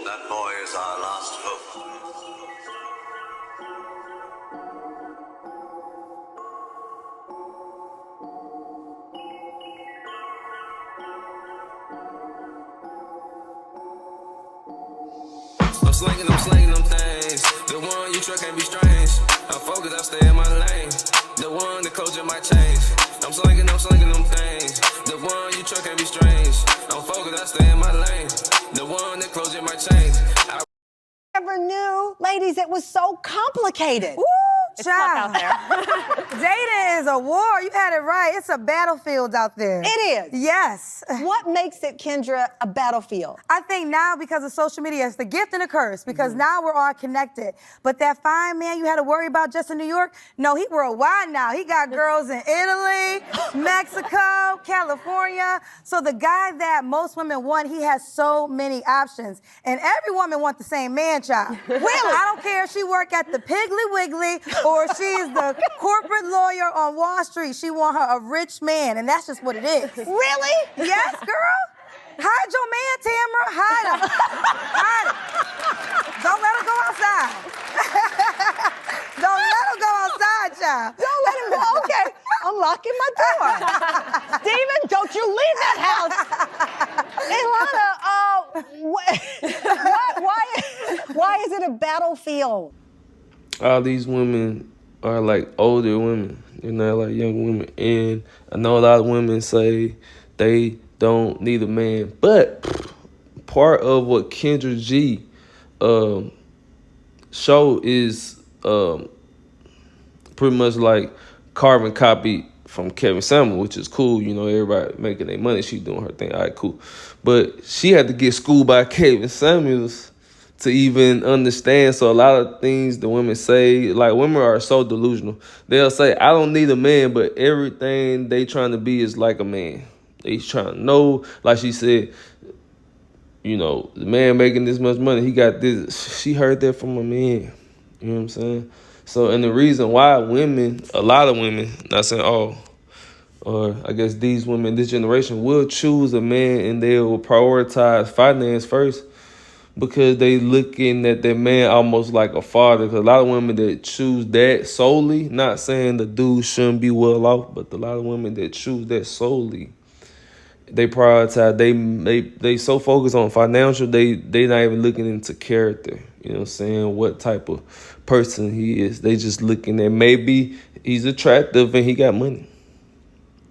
That boy is our last hope. I'm slinging them things. The one you truck can't be strange. I'm focused, I stay in my lane. The one the culture might change. I'm slinging them things. The one you truck can't be strange. I'm focused, I stay in my lane. The one the culture might change. Never knew, ladies, it was so complicated. Woo, It's tough out there. Dating is a war. You had it right. It's a battlefield out there. It is. Yes. What makes it, Kendra, a battlefield? I think now because of social media, it's the gift and the curse because now we're all connected. But that fine man you had to worry about just in New York, no, he worldwide now. He got girls in Italy, Mexico, California. So the guy that most women want, he has so many options. And every woman wants the same man, child. Really? I don't care if she work at the Piggly Wiggly or she's the corporate lawyer on Wall Street. She want her a rich man, and that's just what it is. Really? Yes, girl. Hide your man, Tamron. Hide him. Hide him. Don't let him go outside. Don't let him go outside, child. Don't let him go. Okay, I'm locking my door. Steven, don't you leave that house. Ilana, why is it a battlefield? All these women are like older women, they're not like young women. And I know a lot of women say they don't need a man, but part of what Kendra G show is pretty much like carbon copy from Kevin Samuel, which is cool. You know, everybody making their money. She doing her thing. All right, cool. But she had to get schooled by Kevin Samuels to even understand. So a lot of things the women say, like women are so delusional. They'll say, I don't need a man, but everything they trying to be is like a man. They trying to know, like she said, you know, the man making this much money, he got this. She heard that from a man. You know what I'm saying? So, and the reason why women, a lot of women, not saying all, or I guess these women, this generation, will choose a man and they will prioritize finance first, because they looking at that man almost like a father. Because a lot of women that choose that solely, not saying the dude shouldn't be well off, but a lot of women that choose that solely, they prioritize, they so focused on financial, they not even looking into character. You know what I'm saying? What type of person he is. They just looking at, maybe he's attractive and he got money.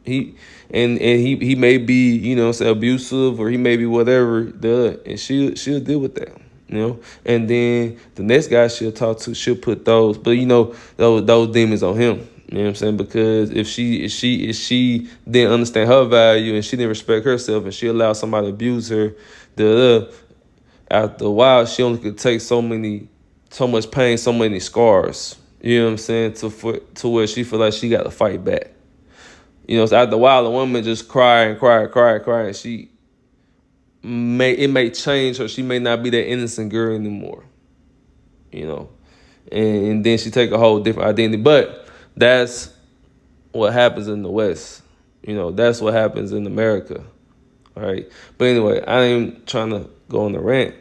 He may be, you know, say abusive, or he may be whatever, and she'll deal with that, you know. And then the next guy she'll talk to, she'll put those, but you know, those demons on him. You know what I'm saying? Because if she didn't understand her value and she didn't respect herself and she allowed somebody to abuse her, after a while she only could take so much pain, so many scars. You know what I'm saying? To where she feel like she got to fight back. You know, so after a while, the woman just cry and cry and cry and cry, and it may change her. She may not be that innocent girl anymore. You know, and then she take a whole different identity. But that's what happens in the West. You know, that's what happens in America. All right. But anyway, I ain't trying to go on the rant.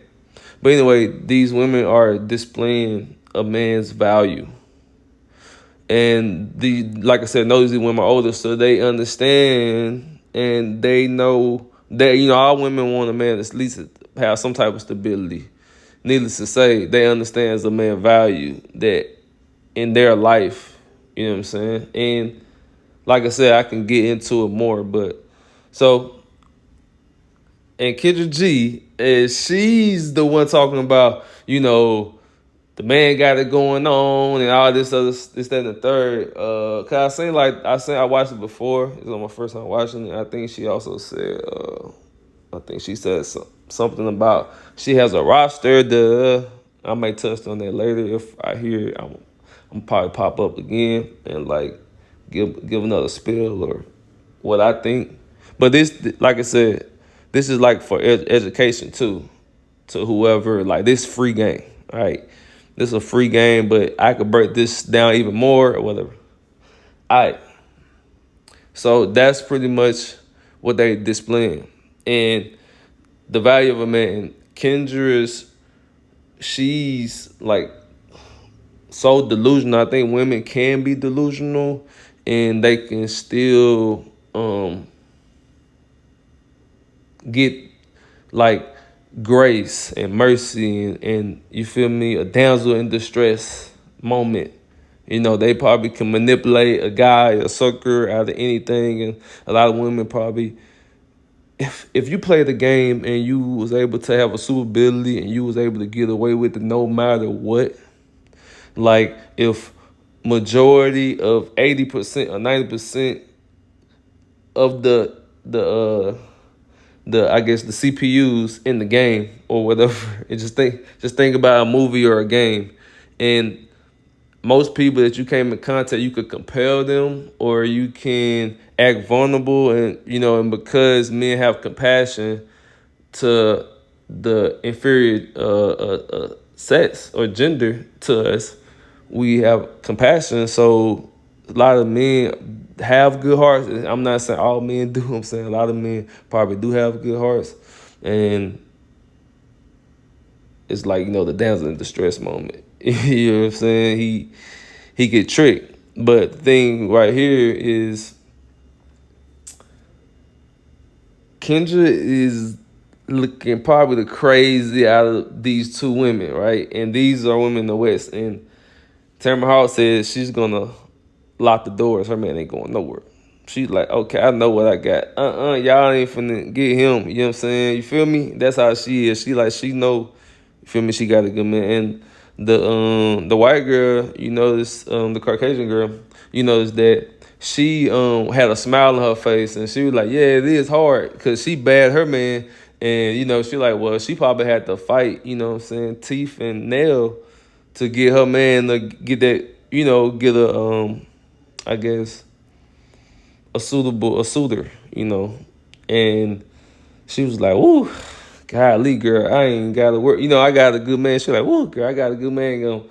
But anyway, these women are displaying a man's value. And like I said, those women are older, so they understand and they know that, you know, all women want a man that's at least have some type of stability. Needless to say, they understand as a man value that in their life, you know what I'm saying? And like I said, I can get into it more, but so, and Kendra G, she's the one talking about, you know, the man got it going on and all this other, this, that, and the third. Cause I watched it before. It was my first time watching it. I think she also said, something about she has a roster. I may touch on that later. If I hear it, I'm probably pop up again and like give another spill or what I think. But this, like I said, this is like for education too, to whoever, like this free game, all right? This is a free game, but I could break this down even more or whatever. All right. So that's pretty much what they displaying. And the value of a man. Kendra's she's like so delusional. I think women can be delusional and they can still get like grace and mercy and you feel me, a damsel in distress moment. You know, they probably can manipulate a guy, a sucker out of anything, and a lot of women probably, if you play the game and you was able to have a super ability and you was able to get away with it no matter what, like if majority of 80% or 90% of the I guess the CPUs in the game or whatever, and just think about a movie or a game, and most people that you came in contact, you could compel them or you can act vulnerable, and and because men have compassion to the inferior sex or gender to us, we have compassion. So a lot of men have good hearts. I'm not saying all men do. I'm saying a lot of men probably do have good hearts, and it's like the damsel in distress moment. You know what I'm saying? He get tricked. But the thing right here is Kendra is looking probably the crazy out of these two women, right? And these are women in the West. And Tamron Hall says she's gonna lock the doors. Her man ain't going nowhere. She's like, okay, I know what I got. Y'all ain't finna get him. You know what I'm saying? You feel me? That's how she is. She know. You feel me? She got a good man. And the white girl, the Caucasian girl, that she had a smile on her face, and she was like, yeah, it is hard because she bad her man, and she like, well, she probably had to fight, teeth and nail to get her man to get that, get a I guess a suitor, and she was like, ooh, golly, girl, I ain't got to work. I got a good man. She like, ooh, girl, I got a good man.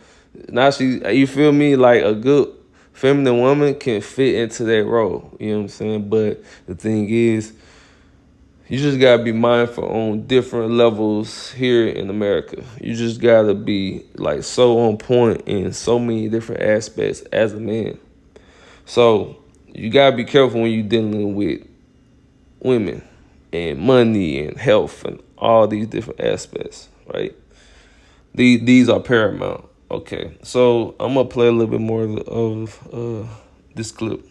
Now you feel me? Like a good feminine woman can fit into that role. You know what I'm saying? But the thing is, you just got to be mindful on different levels here in America. You just got to be like so on point in so many different aspects as a man. So you got to be careful when you're dealing with women and money and health and all these different aspects, right? These are paramount. Okay, so I'm going to play a little bit more of this clip.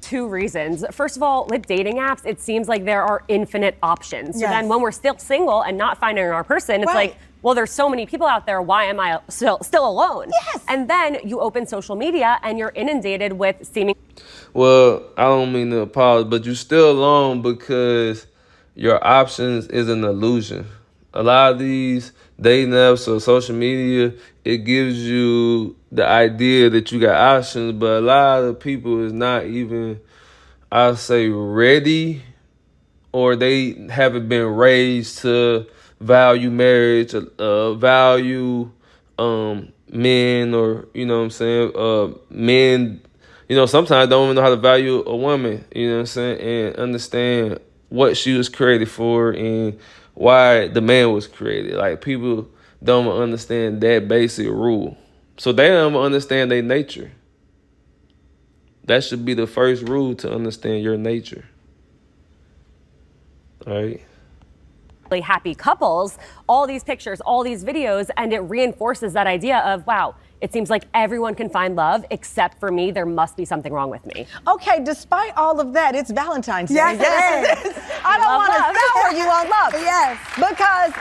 Two reasons. First of all, with dating apps, it seems like there are infinite options. So then when we're still single and not finding our person, it's like, well, there's so many people out there. Why am I still alone? Yes. And then you open social media and you're inundated with seeming. Well, I don't mean to apologize, but you're still alone because your options is an illusion. A lot of these dating apps or social media, it gives you the idea that you got options, but a lot of people is not even, I'll say, ready, or they haven't been raised to value marriage, value men, or men, sometimes don't even know how to value a woman, and understand what she was created for and why the man was created. Like, people don't understand that basic rule. So they don't understand their nature. That should be the first rule, to understand your nature. All right? Happy couples, all these pictures, all these videos, and it reinforces that idea of, wow, it seems like everyone can find love except for me. There must be something wrong with me. Okay, despite all of that, it's Valentine's Day. Yes, it is. I don't want to sour you on love. Yes. Because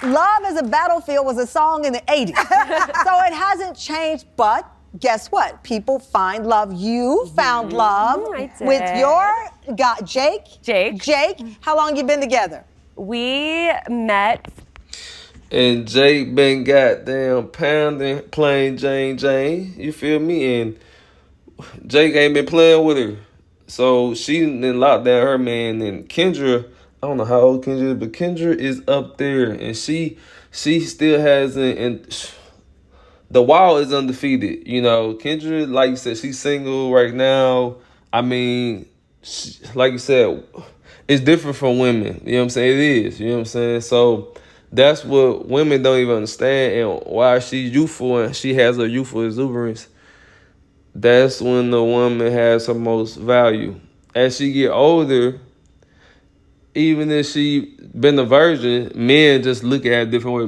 Love as a Battlefield was a song in the 80s. So it hasn't changed, but guess what? People find love. You found love with your Jake. Jake, how long you been together? We met. And Jake been goddamn pounding, playing Jane. You feel me? And Jake ain't been playing with her. So she then locked down her man. And Kendra, I don't know how old Kendra is, but Kendra is up there. And she still hasn't, and the wall is undefeated. Kendra, like you said, she's single right now. I mean, like you said, it's different from women. You know what I'm saying? It is. You know what I'm saying? So that's what women don't even understand. And while she's youthful and she has her youthful exuberance, that's when the woman has her most value. As she get older, even if she been a virgin, men just look at it different way.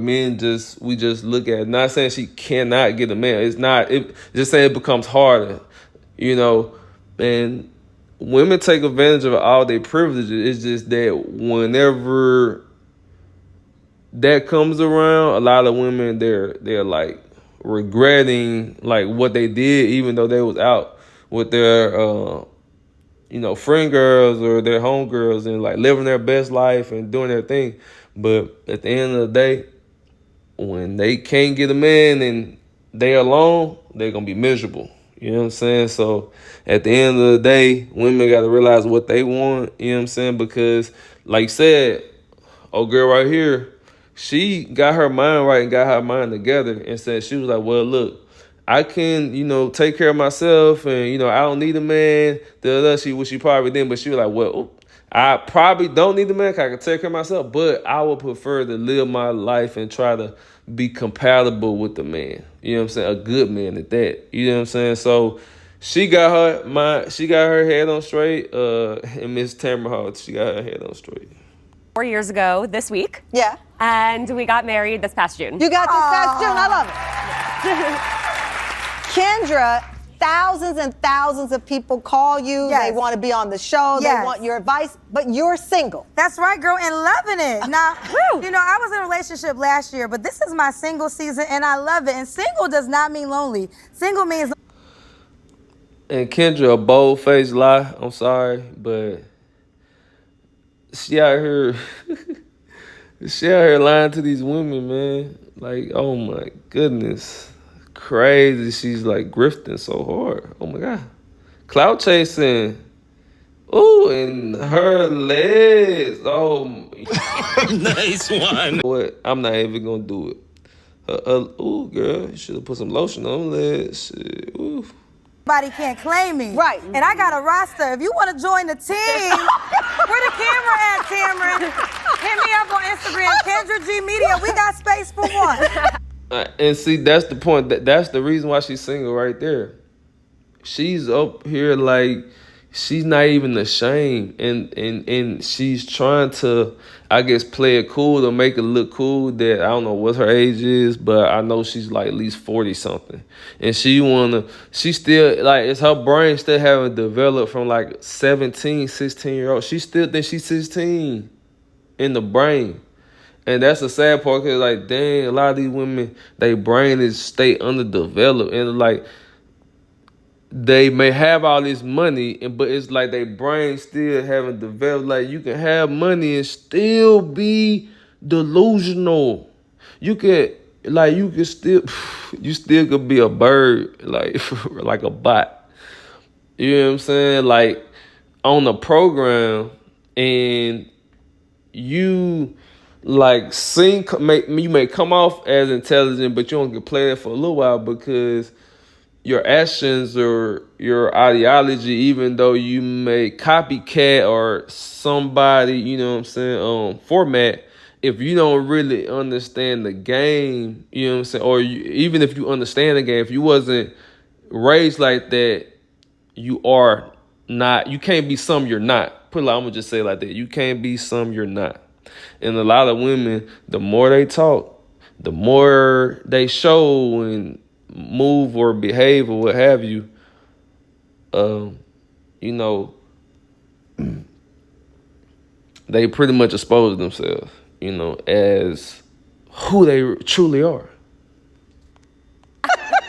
We just look at it. Not saying she cannot get a man. It's not. It just saying it becomes harder, you know. And women take advantage of all their privileges. It's just that whenever that comes around, a lot of women they're like regretting like what they did, even though they was out with their friend girls or their homegirls and like living their best life and doing their thing. But at the end of the day, when they can't get a man and they alone, they're gonna be miserable. You know what I'm saying? So at the end of the day, women gotta realize what they want, you know what I'm saying? Because like you said, old girl right here, she got her mind right and got her mind together and said, she was like, well, look, I can, take care of myself and, I don't need a man. She probably didn't, but she was like, well, I probably don't need a man 'cause I can take care of myself, but I would prefer to live my life and try to be compatible with the man. You know what I'm saying? A good man at that. You know what I'm saying? So she got her head on straight, and Miss Tamron Hall, she got her head on straight. 4 years ago this week. Yeah. And we got married this past June. You got this past June. I love it. Kendra, thousands and thousands of people call you. Yes. They want to be on the show. Yes. They want your advice, but you're single. That's right, girl, and loving it. Now, I was in a relationship last year, but this is my single season, and I love it. And single does not mean lonely. Single means... And Kendra, a bold-faced lie. I'm sorry, but she out here... she out here lying to these women, man. Like, oh my goodness. Crazy. She's like grifting so hard. Oh my God. Clout chasing. Ooh, and her legs. Oh. Nice one. What? I'm not even gonna do it. Ooh, girl, you should have put some lotion on legs. Shit. Ooh. Nobody can't claim me. Right. And I got a roster. If you want to join the team, where the camera at, Tamron? Hit me up on Instagram, Kendra G Media. We got space for one. And see, that's the point. That's the reason why she's single right there. She's up here like she's not even ashamed, and she's trying to, I guess, play it cool to make it look cool. That I don't know what her age is, but I know she's like at least 40 something, and she still like it's her brain still haven't developed from like 17, 16-year-old. She still thinks she's 16 in the brain. And that's the sad part, because, like, dang, a lot of these women, their brain is stay underdeveloped. And, like, they may have all this money, but it's like their brain still haven't developed. Like, you can have money and still be delusional. You still could be a bird, like a bot. You know what I'm saying? Like, on a program, and you... like you may come off as intelligent, but you don't get played for a little while because your actions or your ideology, even though you may copycat or somebody, you know what I'm saying, format, if you don't really understand the game, you know what I'm saying, or even if you understand the game, if you wasn't raised like that, you can't be some you're not. I'm gonna just say it like that. You can't be some you're not. And a lot of women, the more they talk, the more they show and move or behave or what have you, they pretty much expose themselves, as who they truly are.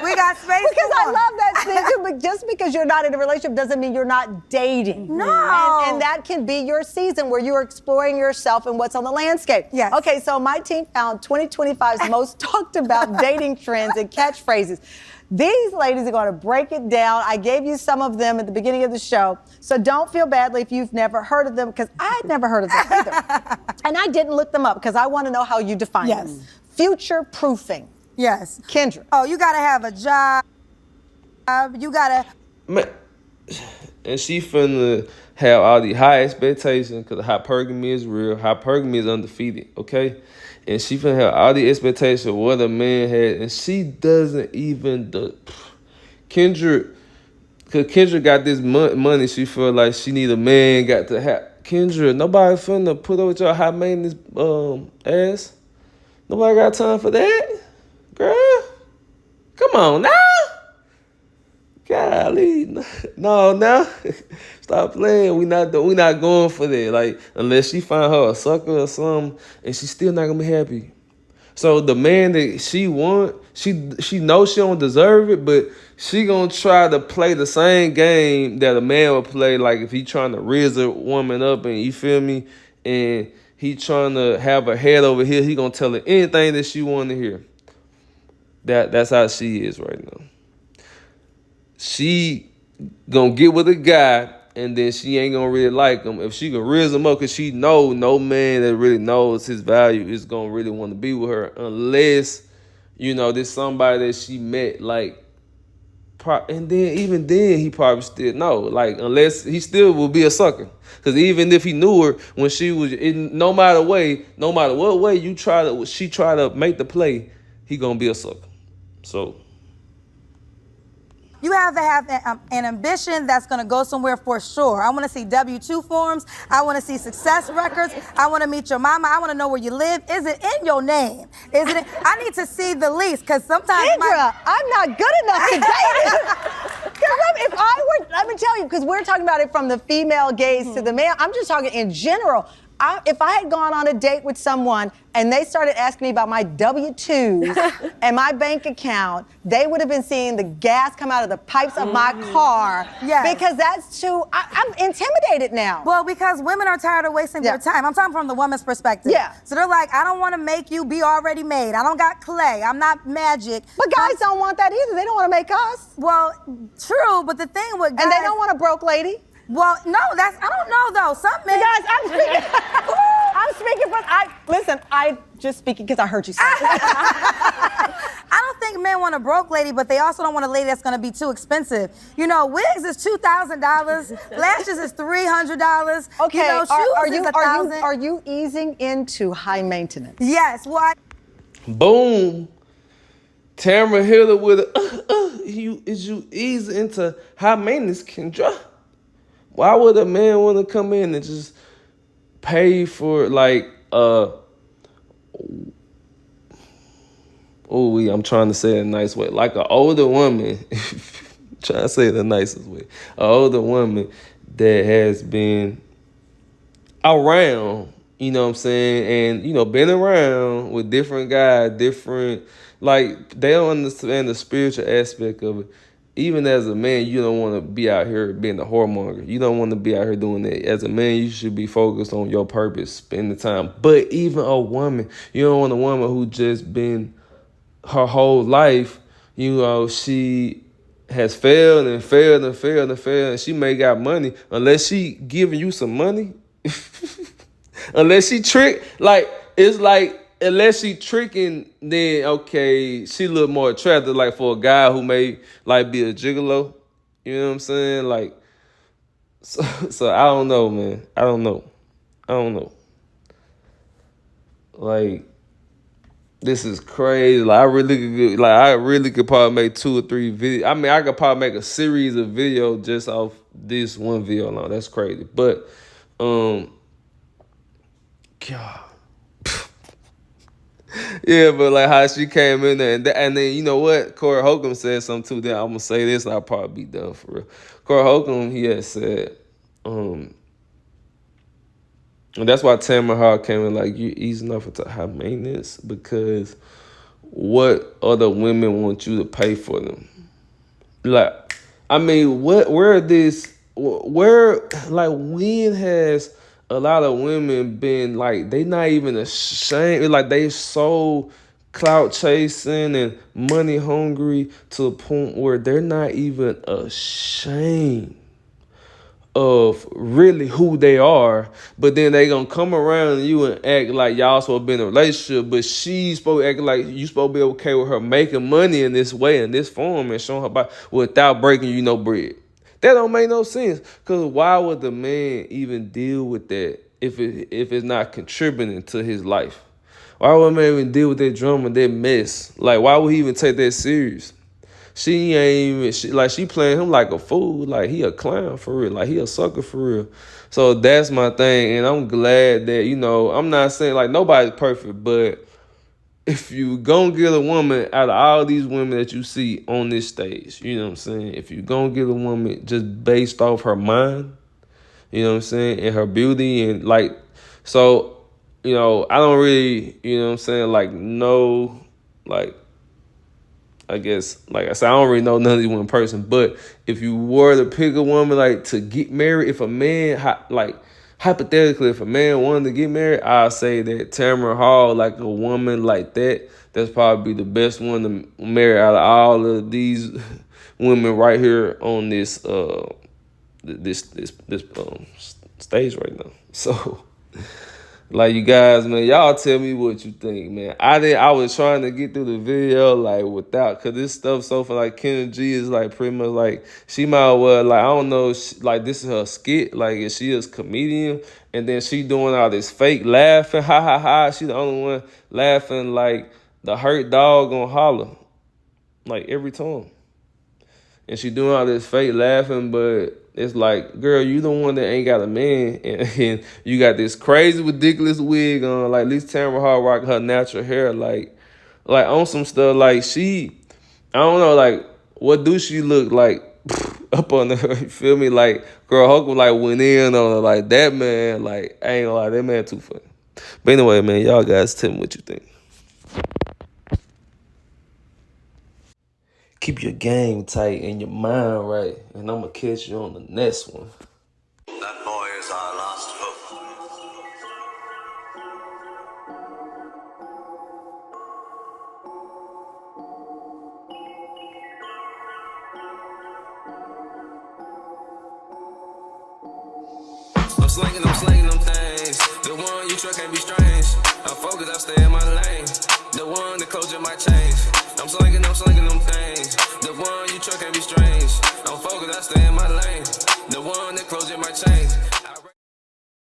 We got space. Because I love that thing too, but just because you're not in a relationship doesn't mean you're not dating. No. And that can be your season where you're exploring yourself and what's on the landscape. Yes. Okay, so my team found 2025's most talked about dating trends and catchphrases. These ladies are going to break it down. I gave you some of them at the beginning of the show, so don't feel badly if you've never heard of them, because I'd never heard of them either. And I didn't look them up because I want to know how you define them. Future proofing. Yes. Kendra. Oh, you got to have a job. You got to... Man, and she finna have all these high expectations because hypergamy is real. Hypergamy is undefeated, okay? And she finna have all the expectations of what a man had, and she doesn't even Kendra, cause Kendra got this money, she feel like she need a man got to have. Kendra, nobody finna put up with your high maintenance ass. Nobody got time for that, girl. Come on now. Golly, no. Stop playing. We not going for that. Like, unless she find her a sucker or something, and she's still not gonna be happy. So the man that she want, she knows she don't deserve it, but she gonna try to play the same game that a man would play. Like if he trying to raise a woman up, and you feel me, and he trying to have her head over here, he gonna tell her anything that she want to hear. That's how she is right now. She gonna get with a guy, and then she ain't gonna really like him. If she can raise him up, because she know no man that really knows his value is gonna really want to be with her, unless, you know, there's somebody that she met, like, and then even then he probably still know, like, unless he still will be a sucker. Because even if he knew her when she was, no matter what way she try to make the play, he gonna be a sucker. So. You have to have an ambition that's going to go somewhere for sure. I want to see W-2 forms. I want to see success records. I want to meet your mama. I want to know where you live. Is it in your name? Is it? I need to see the lease, because sometimes Kendra, I'm not good enough to date. If I were, let me tell you, because we're talking about it from the female gaze to the male. I'm just talking in general. If I had gone on a date with someone and they started asking me about my W-2s and my bank account, they would have been seeing the gas come out of the pipes of my car. Yes. Because that's too, I'm intimidated now. Well, because women are tired of wasting their time. I'm talking from the woman's perspective. Yeah. So they're like, I don't want to make you be already made. I don't got clay. I'm not magic. But guys don't want that either. They don't want to make us. Well, true, but the thing with guys... And they don't want a broke lady. Well, no, I don't know though. Some men... Guys, I'm speaking I'm just speaking because I heard you say it. I don't think men want a broke lady, but they also don't want a lady that's going to be too expensive. You know, wigs is $2,000, lashes is $300. Okay, you know, shoes is $1,000. Are you easing into high maintenance? Yes, what? Boom. Tamron hit her with is you ease into high maintenance, Kendra? Why would a man want to come in and just pay for, like, I'm trying to say it in a nice way, like an older woman, trying to say it the nicest way, an older woman that has been around, you know what I'm saying, and, you know, been around with different guys, like, they don't understand the spiritual aspect of it. Even as a man, you don't want to be out here being a whoremonger. You don't want to be out here doing that. As a man, you should be focused on your purpose, spend the time. But even a woman, you don't want a woman who just been her whole life, you know, she has failed and failed and failed and failed, and she may got money. Unless she giving you some money, unless she trick, like, it's like, unless she tricking, then okay, she look more attractive, like for a guy who may like be a gigolo. You know what I'm saying? Like, so I don't know, man. I don't know. Like, this is crazy. Like, I really could probably make 2 or 3 videos. I mean, I could probably make a series of videos just off this one video alone. That's crazy. But, God. Yeah, but like how she came in there, and then you know what? Corey Holcomb said something too. Then I'm gonna say this, and I'll probably be done for real. Corey Holcomb, he had said, and that's why Tamron Hall came in like, you easing off into high maintenance, because what other women want you to pay for them? Like, I mean, when has a lot of women been like, they not even ashamed, like they so clout chasing and money hungry to the point where they're not even ashamed of really who they are, but then they gonna come around you and act like y'all supposed to be in a relationship, but she's supposed to act like you supposed to be okay with her making money in this way, in this form, and showing her body without breaking you no bread. That don't make no sense. Cause why would the man even deal with that if it's not contributing to his life? Why would a man even deal with that drama, that mess? Like, why would he even take that serious? She ain't even, she playing him like a fool. Like, he a clown for real. Like, he a sucker for real. So that's my thing. And I'm glad that, you know, I'm not saying, like, nobody's perfect, but if you gonna get a woman out of all these women that you see on this stage, you know what I'm saying? If you gonna get a woman just based off her mind, you know what I'm saying, and her beauty, and like, so, you know, I don't really, you know what I'm saying, like, know, like, I guess, like I said, I don't really know none of these women in person, but if you were to pick a woman, like, to get married, if a man, like, hypothetically, if a man wanted to get married, I'd say that Tamron Hall, like a woman like that, that's probably the best one to marry out of all of these women right here on this stage right now. So, like, you guys, man, y'all tell me what you think, man. I was trying to get through the video, like, without, cause this stuff so far, like, Kendra G is, like, pretty much, like, she might well, like, I don't know, like, this is her skit, like, is she a comedian? And then she doing all this fake laughing, ha, ha, ha. She the only one laughing, like, the hurt dog gonna holler, like, every time. And she doing all this fake laughing, but it's like, girl, you the one that ain't got a man, and you got this crazy, ridiculous wig on. Like, at least Tamron Hall rock her natural hair, like on some stuff. Like, she, I don't know, like, what do she look like up on her? You feel me? Like, girl, Hulk like went in on her. Like, that man, like, I ain't gonna lie, that man too funny. But anyway, man, y'all guys tell me what you think. Keep your game tight and your mind right, and I'm gonna catch you on the next one. That boy is our last hope. I'm slinging them things. The one you truck can't be strange. I'm focused, I stay in my lane. The one that culture might change. I'm slinging them things. The one you truck can't be strange. I'm focused, I stay in my lane. The one that closure might change.